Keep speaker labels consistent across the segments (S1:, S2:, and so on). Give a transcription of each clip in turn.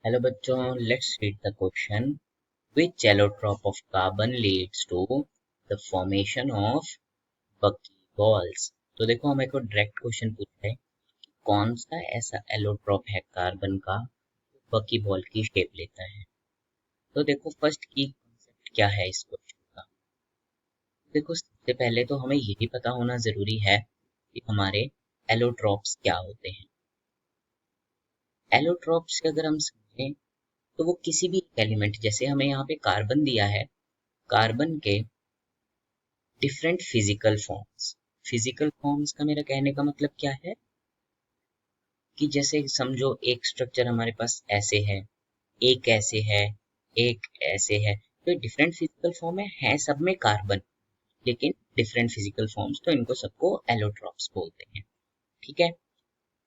S1: Hello बच्चों, let's read the question. Which allotrope of carbon leads to the formation of buckyballs? तो देखो हमें को डायरेक्ट क्वेश्चन पूछा है कि कौन सा ऐसा एलोट्रॉप है कार्बन का जो बकी बॉल की शेप लेता है। तो देखो फर्स्ट की कॉन्सेप्ट क्या है इस क्वेश्चन का। देखो सबसे पहले तो हमें यही पता होना जरूरी है कि हमारे एलोट्रॉप्स क्या होते हैं। एलोट्रॉप्स से अगर हम समझें तो वो किसी भी एलिमेंट, जैसे हमें यहाँ पे कार्बन दिया है, कार्बन के डिफरेंट फिजिकल फॉर्म्स का मेरा कहने का मतलब क्या है कि जैसे समझो एक स्ट्रक्चर हमारे पास ऐसे है, एक ऐसे है, एक ऐसे है, तो डिफरेंट फिजिकल फॉर्म है सब में कार्बन, लेकिन डिफरेंट फिजिकल फॉर्म्स, तो इनको सबको एलोट्रॉप्स बोलते हैं। ठीक है।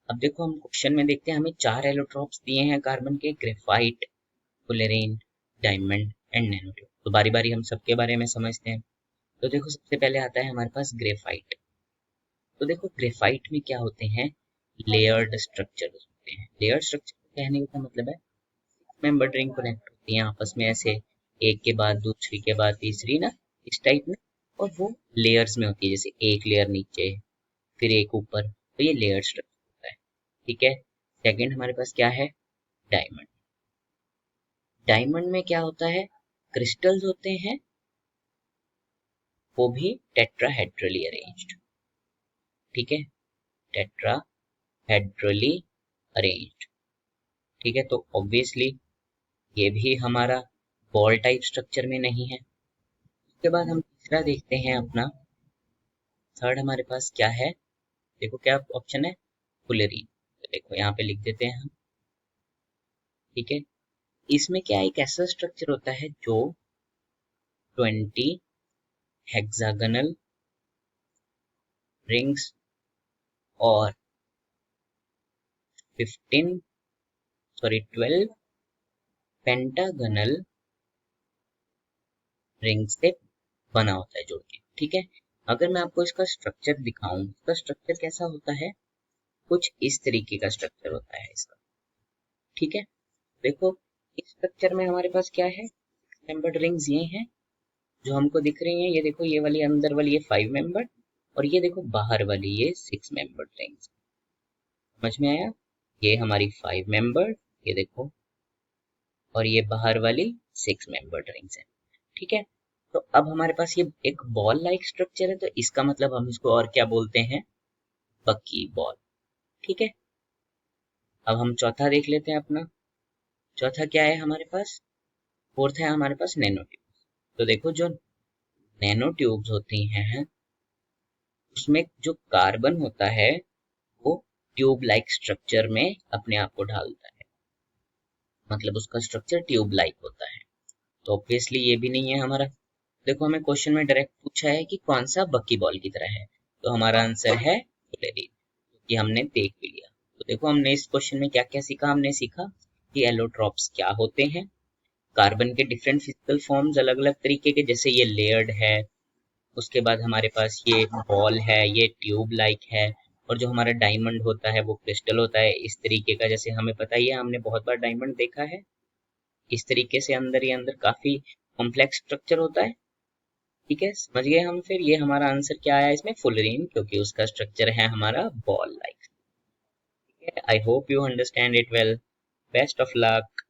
S1: अब देखो हम क्वेश्चन में देखते हैं, हमें 4 एलोट्रॉप्स दिए हैं कार्बन के: ग्रेफाइट, फुलेरीन, डायमंड एंड नैनोट्यूब। तो बारी बारी हम सबके बारे में समझते हैं। तो देखो सबसे पहले आता है हमारे पास ग्रेफाइट। तो देखो ग्रेफाइट में क्या होते हैं, लेयर्ड स्ट्रक्चर होते हैं। लेयर्ड स्ट्रक्चर कहने का मतलब है मेंबर रिंग कनेक्ट होती हैं आपस में ऐसे, एक के बाद दूसरी के बाद तीसरी ना, इस टाइप में। और वो लेयर्स में होती है, जैसे एक लेयर नीचे फिर एक ऊपर, तो ये लेयर्ड स्ट्रक्चर होता है। ठीक है। सेकंड हमारे पास क्या है, डायमंड। डायमंड में क्या होता है, क्रिस्टल्स होते हैं, वो भी टेट्राहेड्रली अरेंज्ड। ठीक है, टेट्राहेड्रली अरेंज्ड। ठीक है, तो ऑब्वियसली ये भी हमारा बॉल टाइप स्ट्रक्चर में नहीं है। उसके बाद हम तीसरा देखते हैं अपना, थर्ड हमारे पास क्या है, देखो क्या ऑप्शन है, फुलरीन। तो देखो यहाँ पे लिख देते हैं हम। ठीक है, इसमें क्या एक ऐसा स्ट्रक्चर होता है जो 20 हेक्सागोनल रिंग्स और 12 पेंटागोनल रिंग से बना होता है जोड़ के। ठीक है, अगर मैं आपको इसका स्ट्रक्चर दिखाऊं, इसका स्ट्रक्चर कैसा होता है, कुछ इस तरीके का स्ट्रक्चर होता है इसका। ठीक है, देखो इस स्ट्रक्चर में हमारे पास क्या है, मेंबर्ड रिंग्स ये हैं जो हमको दिख रही हैं। ये देखो ये वाली अंदर वाली ये 5 मेंबर्ड, और ये देखो बाहर वाली ये 6 मेंबर्ड रिंग्स। समझ में आया, ये हमारी 5 मेंबर्ड, ये देखो, और ये बाहर वाली 6 मेंबर्ड रिंग्स है। ठीक है, तो अब हमारे पास ये एक बॉल लाइक स्ट्रक्चर है, तो इसका मतलब हम इसको और क्या बोलते हैं, बकी बॉल। ठीक है, अब हम चौथा देख लेते हैं अपना। चौथा क्या है हमारे पास, फोर्थ है हमारे पास नैनो ट्यूब्स। तो देखो जो नैनो ट्यूब्स होती हैं उसमें जो कार्बन होता है वो ट्यूब लाइक स्ट्रक्चर में अपने आप को ढालता है, मतलब उसका स्ट्रक्चर ट्यूब लाइक होता है। तो ऑब्वियसली ये भी नहीं है हमारा। देखो हमें क्वेश्चन में डायरेक्ट पूछा है कि कौन सा बकी बॉल की तरह है, तो हमारा आंसर है फुलेरीन, कि हमने देख भी लिया। तो देखो हमने इस क्वेश्चन में क्या क्या सीखा, हमने सीखा कि एलोट्रॉप्स क्या होते हैं, कार्बन के डिफरेंट फिजिकल फॉर्म्स अलग अलग तरीके के, जैसे ये लेयर्ड है, उसके बाद हमारे पास ये बॉल है, ये ट्यूब लाइक है, और जो हमारा डायमंड होता है वो क्रिस्टल होता है इस तरीके का, जैसे हमें पता ही है, हमने बहुत बार डायमंड देखा है। इस तरीके से अंदर ही अंदर काफी कॉम्प्लेक्स स्ट्रक्चर होता है। ठीक है, समझ गए हम। फिर ये हमारा आंसर क्या आया इसमें, फुलरीन, क्योंकि उसका स्ट्रक्चर है हमारा ball like. I hope you understand it well. Best of luck.